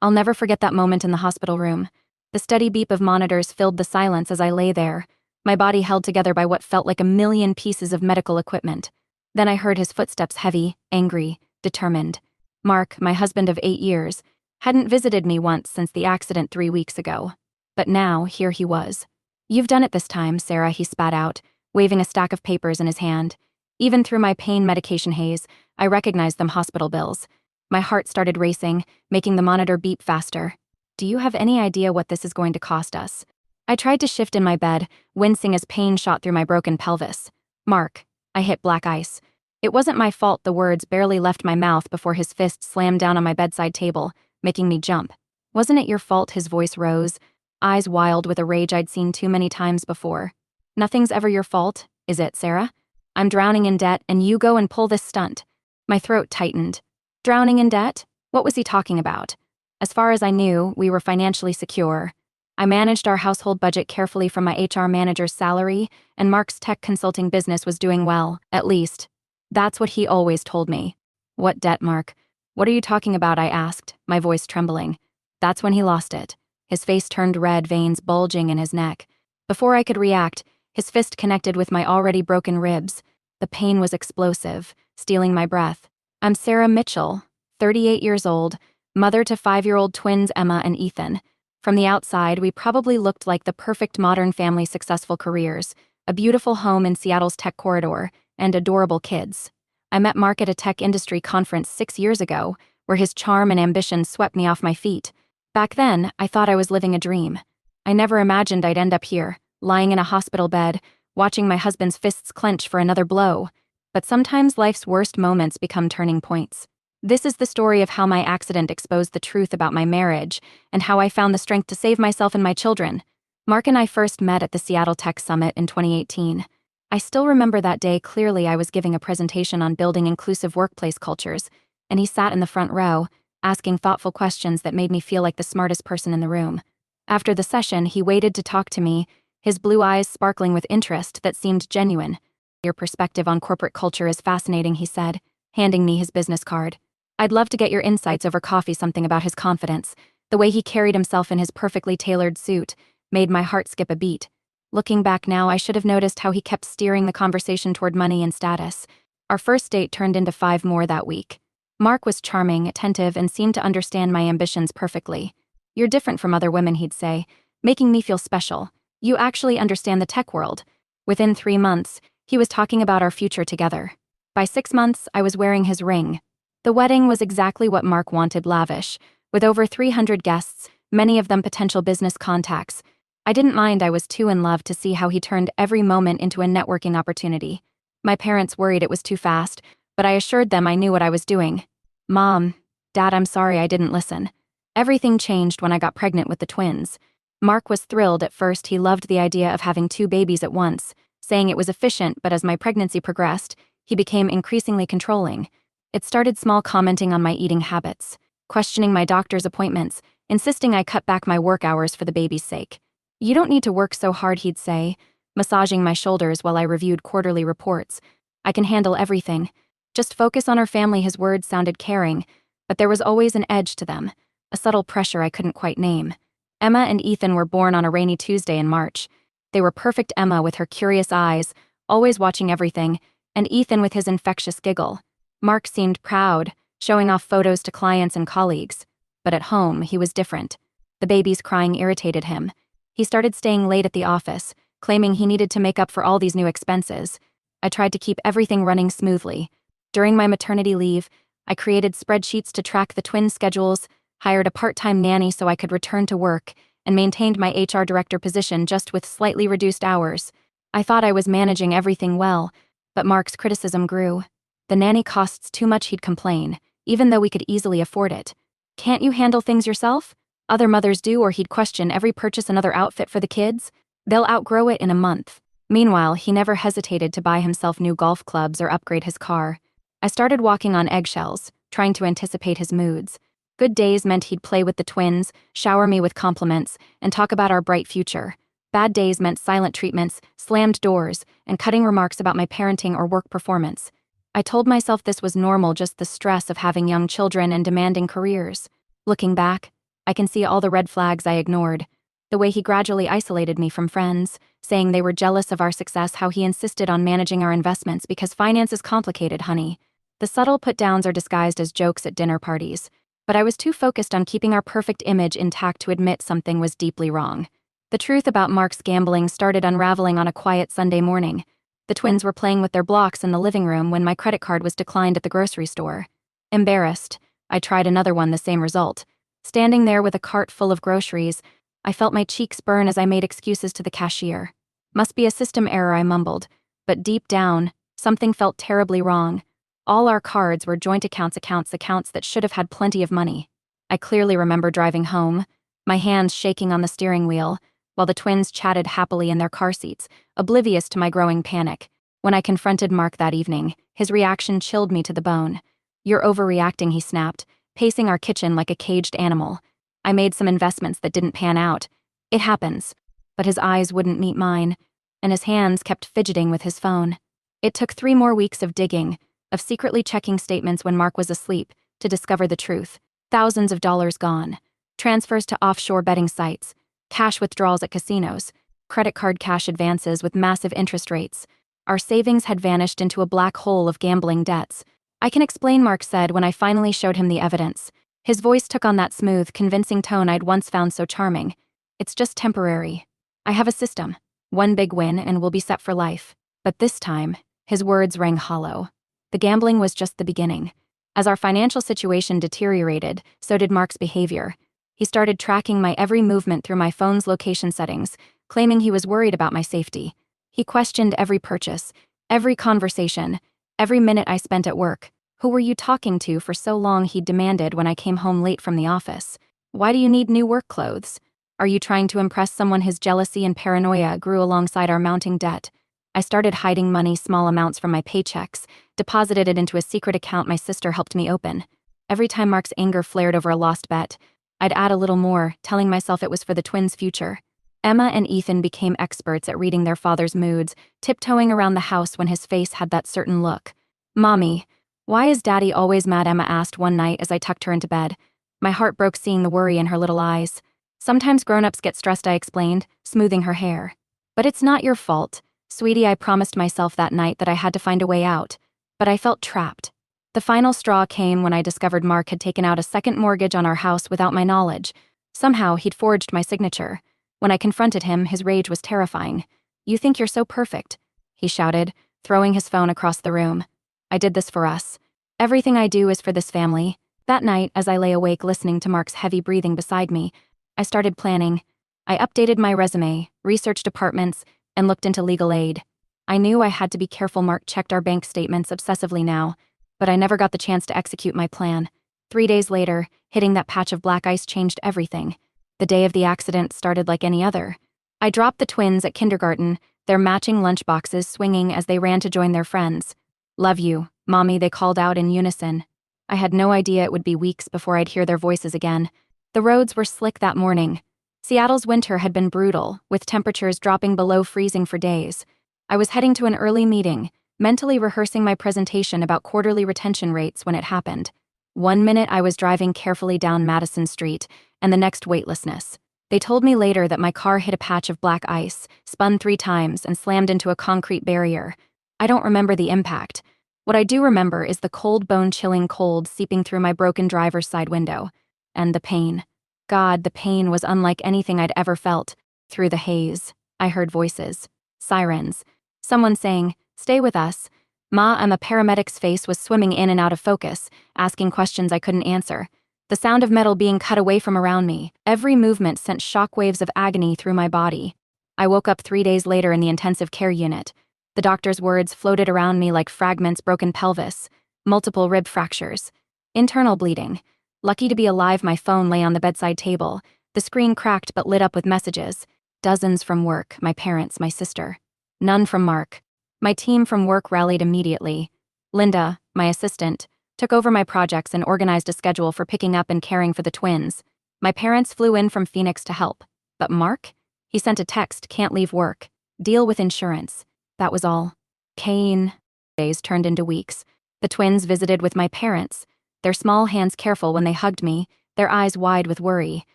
I'll never forget that moment in the hospital room. The steady beep of monitors filled the silence as I lay there, my body held together by what felt like a million pieces of medical equipment. Then I heard his footsteps, heavy, angry, determined. Mark, my husband of 8 years, hadn't visited me once since the accident 3 weeks ago. But now, here he was. "You've done it this time, Sarah," he spat out, waving a stack of papers in his hand. Even through my pain medication haze, I recognized them hospital bills. My heart started racing, making the monitor beep faster. "Do you have any idea what this is going to cost us?" I tried to shift in my bed, wincing as pain shot through my broken pelvis. "Mark," I hit black ice. It wasn't my fault the words barely left my mouth before his fist slammed down on my bedside table, making me jump. "Wasn't it your fault?" His voice rose, eyes wild with a rage I'd seen too many times before. "Nothing's ever your fault, is it, Sarah? I'm drowning in debt and you go and pull this stunt." My throat tightened. Drowning in debt? What was he talking about? As far as I knew, we were financially secure. I managed our household budget carefully from my HR manager's salary, and Mark's tech consulting business was doing well, at least. That's what he always told me. "What debt, Mark? What are you talking about?" I asked, my voice trembling. That's when he lost it. His face turned red, veins bulging in his neck. Before I could react, his fist connected with my already broken ribs. The pain was explosive, stealing my breath. "I'm Sarah Mitchell, 38 years old, mother to 5-year-old twins Emma and Ethan. From the outside, we probably looked like the perfect modern family, successful careers, a beautiful home in Seattle's tech corridor, and adorable kids. I met Mark at a tech industry conference 6 years ago, where his charm and ambition swept me off my feet. Back then, I thought I was living a dream. I never imagined I'd end up here, lying in a hospital bed, watching my husband's fists clench for another blow. But sometimes life's worst moments become turning points. This is the story of how my accident exposed the truth about my marriage, and how I found the strength to save myself and my children. Mark and I first met at the Seattle Tech Summit in 2018. I still remember that day clearly. I was giving a presentation on building inclusive workplace cultures, and he sat in the front row, asking thoughtful questions that made me feel like the smartest person in the room. After the session, he waited to talk to me, his blue eyes sparkling with interest that seemed genuine. "Your perspective on corporate culture is fascinating," he said, handing me his business card. "I'd love to get your insights over coffee." Something about his confidence, the way he carried himself in his perfectly tailored suit, made my heart skip a beat. Looking back now, I should have noticed how he kept steering the conversation toward money and status. Our first date turned into 5 more that week. Mark was charming, attentive, and seemed to understand my ambitions perfectly. "You're different from other women," he'd say, making me feel special. "You actually understand the tech world." Within 3 months, he was talking about our future together. By 6 months, I was wearing his ring. The wedding was exactly what Mark wanted, lavish, with over 300 guests, many of them potential business contacts. I didn't mind. I was too in love to see how he turned every moment into a networking opportunity. My parents worried it was too fast, but I assured them I knew what I was doing. "Mom, Dad, I'm sorry I didn't listen." Everything changed when I got pregnant with the twins. Mark was thrilled at first. He loved the idea of having 2 babies at once, saying it was efficient, but as my pregnancy progressed, he became increasingly controlling. It started small, commenting on my eating habits, questioning my doctor's appointments, insisting I cut back my work hours for the baby's sake. "You don't need to work so hard," he'd say, massaging my shoulders while I reviewed quarterly reports. "I can handle everything. Just focus on our family." His words sounded caring, but there was always an edge to them, a subtle pressure I couldn't quite name. Emma and Ethan were born on a rainy Tuesday in March. They were perfect: Emma with her curious eyes, always watching everything, and Ethan with his infectious giggle. Mark seemed proud, showing off photos to clients and colleagues. But at home, he was different. The baby's crying irritated him. He started staying late at the office, claiming he needed to make up for all these new expenses. I tried to keep everything running smoothly. During my maternity leave, I created spreadsheets to track the twins' schedules, hired a part-time nanny so I could return to work, and maintained my HR director position just with slightly reduced hours. I thought I was managing everything well, but Mark's criticism grew. The nanny costs too much, he'd complain, even though we could easily afford it. "Can't you handle things yourself? Other mothers do." Or he'd question every purchase: another outfit for the kids. "They'll outgrow it in a month." Meanwhile, he never hesitated to buy himself new golf clubs or upgrade his car. I started walking on eggshells, trying to anticipate his moods. Good days meant he'd play with the twins, shower me with compliments, and talk about our bright future. Bad days meant silent treatments, slammed doors, and cutting remarks about my parenting or work performance. I told myself this was normal, just the stress of having young children and demanding careers. Looking back, I can see all the red flags I ignored. The way he gradually isolated me from friends, saying they were jealous of our success, how he insisted on managing our investments because finance is complicated, honey. The subtle put-downs are disguised as jokes at dinner parties, but I was too focused on keeping our perfect image intact to admit something was deeply wrong. The truth about Mark's gambling started unraveling on a quiet Sunday morning. The twins were playing with their blocks in the living room when my credit card was declined at the grocery store. Embarrassed, I tried another one, the same result. Standing there with a cart full of groceries, I felt my cheeks burn as I made excuses to the cashier. Must be a system error, I mumbled, but deep down, something felt terribly wrong. All our cards were joint accounts that should have had plenty of money. I clearly remember driving home, my hands shaking on the steering wheel, while the twins chatted happily in their car seats, oblivious to my growing panic. When I confronted Mark that evening, his reaction chilled me to the bone. "You're overreacting," he snapped, pacing our kitchen like a caged animal. "I made some investments that didn't pan out. It happens." But his eyes wouldn't meet mine, and his hands kept fidgeting with his phone. It took 3 more weeks of digging, of secretly checking statements when Mark was asleep, to discover the truth. Thousands of dollars gone. Transfers to offshore betting sites, cash withdrawals at casinos, credit card cash advances with massive interest rates. Our savings had vanished into a black hole of gambling debts. "I can explain," Mark said when I finally showed him the evidence. His voice took on that smooth, convincing tone I'd once found so charming. "It's just temporary. I have a system. One big win and we'll be set for life." But this time, his words rang hollow. The gambling was just the beginning. As our financial situation deteriorated, so did Mark's behavior. He started tracking my every movement through my phone's location settings, claiming he was worried about my safety. He questioned every purchase, every conversation, every minute I spent at work. "Who were you talking to for so long?" he demanded when I came home late from the office. "Why do you need new work clothes? Are you trying to impress someone?" His jealousy and paranoia grew alongside our mounting debt. I started hiding money, small amounts from my paychecks, deposited it into a secret account my sister helped me open. Every time Mark's anger flared over a lost bet, I'd add a little more, telling myself it was for the twins' future. Emma and Ethan became experts at reading their father's moods, tiptoeing around the house when his face had that certain look. "Mommy, why is Daddy always mad?" Emma asked one night as I tucked her into bed. My heart broke seeing the worry in her little eyes. "Sometimes grown-ups get stressed," I explained, smoothing her hair. "But it's not your fault, sweetie." I promised myself that night that I had to find a way out, but I felt trapped. The final straw came when I discovered Mark had taken out a second mortgage on our house without my knowledge. Somehow, he'd forged my signature. When I confronted him, his rage was terrifying. "You think you're so perfect," he shouted, throwing his phone across the room. "I did this for us. Everything I do is for this family." That night, as I lay awake listening to Mark's heavy breathing beside me, I started planning. I updated my resume, researched apartments, and looked into legal aid. I knew I had to be careful. Mark checked our bank statements obsessively now, but I never got the chance to execute my plan. 3 days later, hitting that patch of black ice changed everything. The day of the accident started like any other. I dropped the twins at kindergarten, their matching lunchboxes swinging as they ran to join their friends. "Love you, Mommy," they called out in unison. I had no idea it would be weeks before I'd hear their voices again. The roads were slick that morning. Seattle's winter had been brutal, with temperatures dropping below freezing for days. I was heading to an early meeting, mentally rehearsing my presentation about quarterly retention rates when it happened. One minute I was driving carefully down Madison Street, and the next weightlessness. They told me later that my car hit a patch of black ice, spun 3 times, and slammed into a concrete barrier. I don't remember the impact. What I do remember is the cold, bone-chilling cold seeping through my broken driver's side window. And the pain. God, the pain was unlike anything I'd ever felt. Through the haze, I heard voices. Sirens. Someone saying, "Stay with us." Ma, a paramedic's face was swimming in and out of focus, asking questions I couldn't answer. The sound of metal being cut away from around me. Every movement sent shockwaves of agony through my body. I woke up 3 days later in the intensive care unit. The doctor's words floated around me like fragments: broken pelvis, multiple rib fractures, internal bleeding. Lucky to be alive, my phone lay on the bedside table. The screen cracked but lit up with messages. Dozens from work, my parents, my sister. None from Mark. My team from work rallied immediately. Linda, my assistant, took over my projects and organized a schedule for picking up and caring for the twins. My parents flew in from Phoenix to help. But Mark? He sent a text: "Can't leave work. Deal with insurance." That was all. Kane. Days turned into weeks. The twins visited with my parents, their small hands careful when they hugged me, their eyes wide with worry.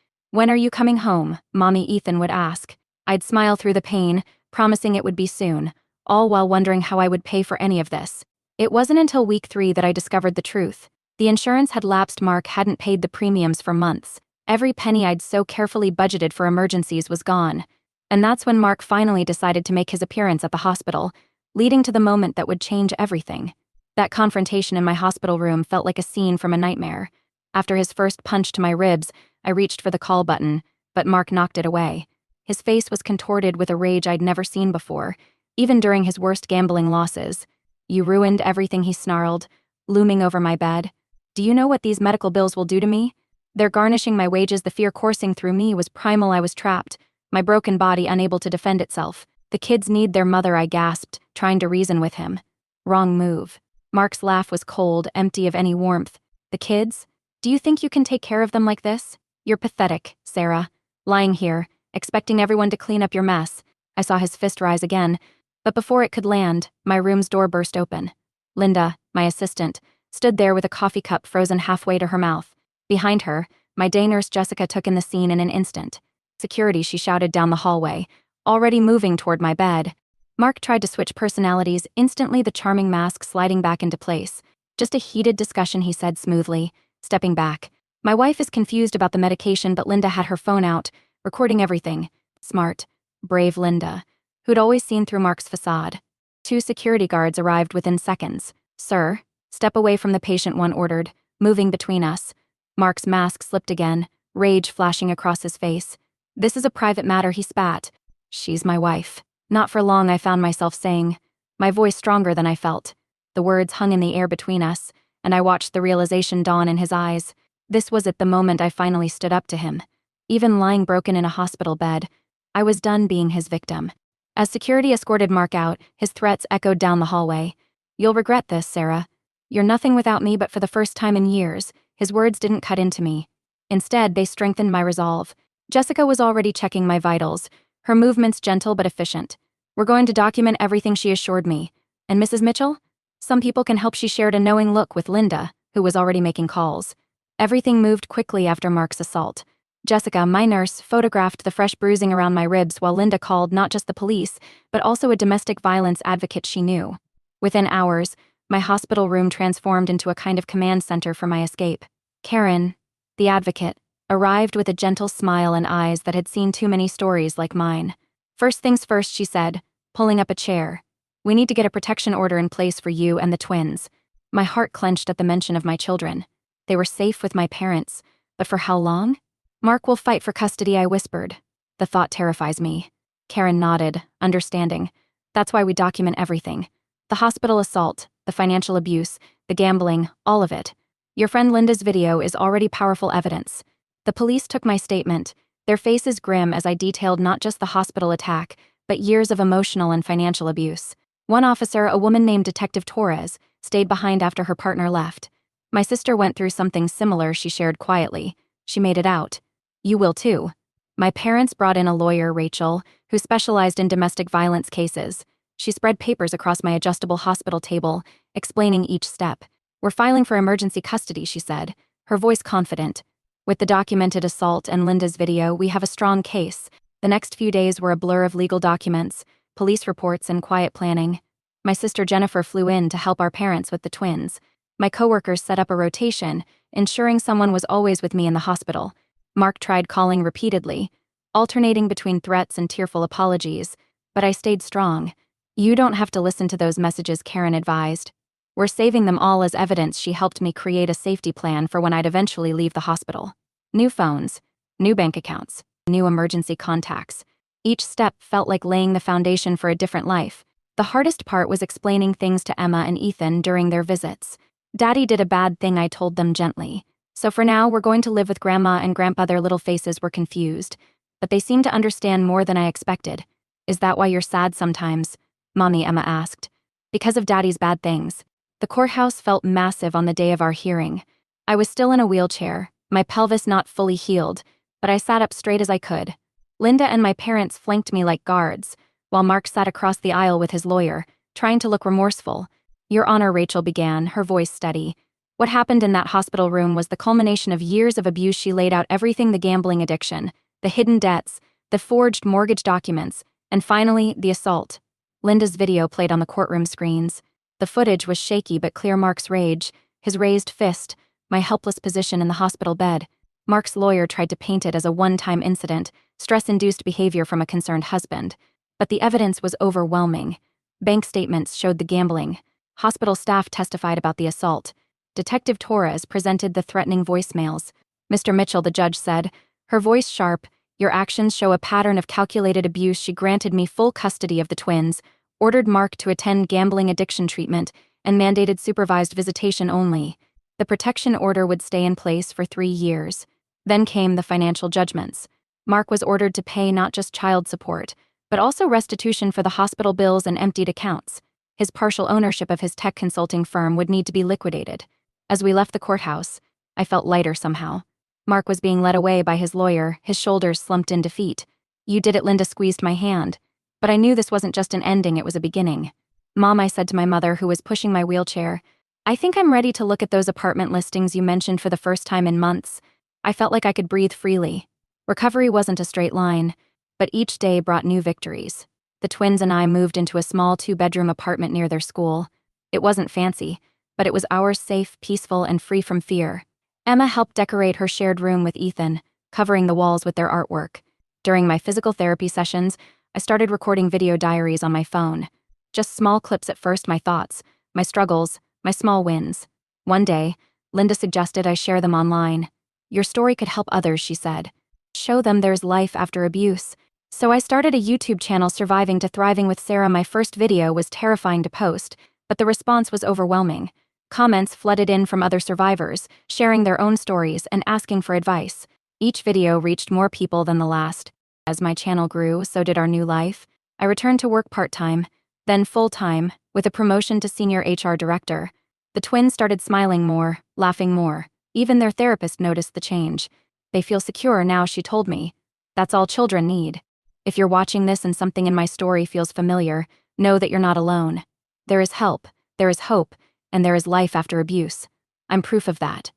"When are you coming home?" Mommy Ethan would ask. I'd smile through the pain, promising it would be soon, all while wondering how I would pay for any of this. It wasn't until week 3 that I discovered the truth. The insurance had lapsed. Mark hadn't paid the premiums for months. Every penny I'd so carefully budgeted for emergencies was gone. And that's when Mark finally decided to make his appearance at the hospital, leading to the moment that would change everything. That confrontation in my hospital room felt like a scene from a nightmare. After his first punch to my ribs, I reached for the call button, but Mark knocked it away. His face was contorted with a rage I'd never seen before, even during his worst gambling losses. "You ruined everything," he snarled, looming over my bed. "Do you know what these medical bills will do to me? They're garnishing my wages." The fear coursing through me was primal. I was trapped, my broken body unable to defend itself. "The kids need their mother," I gasped, trying to reason with him. Wrong move. Mark's laugh was cold, empty of any warmth. "The kids? Do you think you can take care of them like this? You're pathetic, Sarah. Lying here, expecting everyone to clean up your mess." I saw his fist rise again, but before it could land, my room's door burst open. Linda, my assistant, stood there with a coffee cup frozen halfway to her mouth. Behind her, my day nurse Jessica took in the scene in an instant. "Security," she shouted down the hallway, already moving toward my bed. Mark tried to switch personalities, instantly the charming mask sliding back into place. "Just a heated discussion," he said smoothly, stepping back. "My wife is confused about the medication," but Linda had her phone out, recording everything. Smart, brave Linda, who'd always seen through Mark's facade. 2 security guards arrived within seconds. "Sir, step away from the patient," one ordered, moving between us. Mark's mask slipped again, rage flashing across his face. "This is a private matter," he spat. "She's my wife." "Not for long," I found myself saying, my voice stronger than I felt. The words hung in the air between us, and I watched the realization dawn in his eyes. This was at the moment I finally stood up to him. Even lying broken in a hospital bed, I was done being his victim. As security escorted Mark out, his threats echoed down the hallway. "You'll regret this, Sarah. You're nothing without me." But for the first time in years, his words didn't cut into me. Instead, they strengthened my resolve. Jessica was already checking my vitals, her movements gentle but efficient. "We're going to document everything," she assured me. "And Mrs. Mitchell? Some people can help." She shared a knowing look with Linda, who was already making calls. Everything moved quickly after Mark's assault. Jessica, my nurse, photographed the fresh bruising around my ribs while Linda called not just the police, but also a domestic violence advocate she knew. Within hours, my hospital room transformed into a kind of command center for my escape. Karen, the advocate, arrived with a gentle smile and eyes that had seen too many stories like mine. "First things first," she said, pulling up a chair. "We need to get a protection order in place for you and the twins." My heart clenched at the mention of my children. They were safe with my parents, but for how long? "Mark will fight for custody," I whispered. "The thought terrifies me." Karen nodded, understanding. "That's why we document everything. The hospital assault, the financial abuse, the gambling, all of it. Your friend Linda's video is already powerful evidence." The police took my statement, their faces grim as I detailed not just the hospital attack, but years of emotional and financial abuse. One officer, a woman named Detective Torres, stayed behind after her partner left. "My sister went through something similar," she shared quietly. "She made it out. You will too." My parents brought in a lawyer, Rachel, who specialized in domestic violence cases. She spread papers across my adjustable hospital table, explaining each step. "We're filing for emergency custody," she said, her voice confident. "With the documented assault and Linda's video, we have a strong case." The next few days were a blur of legal documents, police reports, and quiet planning. My sister Jennifer flew in to help our parents with the twins. My coworkers set up a rotation, ensuring someone was always with me in the hospital. Mark tried calling repeatedly, alternating between threats and tearful apologies, but I stayed strong. "You don't have to listen to those messages," Karen advised. "We're saving them all as evidence." She helped me create a safety plan for when I'd eventually leave the hospital. New phones, new bank accounts, new emergency contacts. Each step felt like laying the foundation for a different life. The hardest part was explaining things to Emma and Ethan during their visits. "Daddy did a bad thing," I told them gently. "So for now, we're going to live with Grandma and Grandpa." Their little faces were confused, but they seemed to understand more than I expected. "Is that why you're sad sometimes?" Mommy, Emma asked. "Because of Daddy's bad things." The courthouse felt massive on the day of our hearing. I was still in a wheelchair, my pelvis not fully healed, but I sat up straight as I could. Linda and my parents flanked me like guards, while Mark sat across the aisle with his lawyer, trying to look remorseful. "Your Honor," Rachel began, her voice steady. What happened in that hospital room was the culmination of years of abuse. She laid out everything: the gambling addiction, the hidden debts, the forged mortgage documents, and finally, the assault. Linda's video played on the courtroom screens. The footage was shaky but clear: Mark's rage, his raised fist, my helpless position in the hospital bed. Mark's lawyer tried to paint it as a one-time incident, stress-induced behavior from a concerned husband. But the evidence was overwhelming. Bank statements showed the gambling. Hospital staff testified about the assault. Detective Torres presented the threatening voicemails. Mr. Mitchell, the judge said, her voice sharp, your actions show a pattern of calculated abuse. She granted me full custody of the twins, ordered Mark to attend gambling addiction treatment, and mandated supervised visitation only. The protection order would stay in place for 3 years. Then came the financial judgments. Mark was ordered to pay not just child support, but also restitution for the hospital bills and emptied accounts. His partial ownership of his tech consulting firm would need to be liquidated. As we left the courthouse, I felt lighter somehow. Mark was being led away by his lawyer, his shoulders slumped in defeat. You did it, Linda squeezed my hand. But I knew this wasn't just an ending, it was a beginning. Mom, I said to my mother, who was pushing my wheelchair, I think I'm ready to look at those apartment listings you mentioned for the first time in months. I felt like I could breathe freely. Recovery wasn't a straight line, but each day brought new victories. The twins and I moved into a small 2-bedroom apartment near their school. It wasn't fancy, but it was ours, safe, peaceful, and free from fear. Emma helped decorate her shared room with Ethan, covering the walls with their artwork. During my physical therapy sessions, I started recording video diaries on my phone. Just small clips at first: my thoughts, my struggles, my small wins. One day, Linda suggested I share them online. Your story could help others, she said. Show them there's life after abuse. So I started a YouTube channel, Surviving to Thriving with Sarah. My first video was terrifying to post, but the response was overwhelming. Comments flooded in from other survivors, sharing their own stories and asking for advice. Each video reached more people than the last. As my channel grew, so did our new life. I returned to work part-time, then full-time, with a promotion to senior HR director. The twins started smiling more, laughing more. Even their therapist noticed the change. They feel secure now, she told me. That's all children need. If you're watching this and something in my story feels familiar, know that you're not alone. There is help, there is hope, and there is life after abuse. I'm proof of that.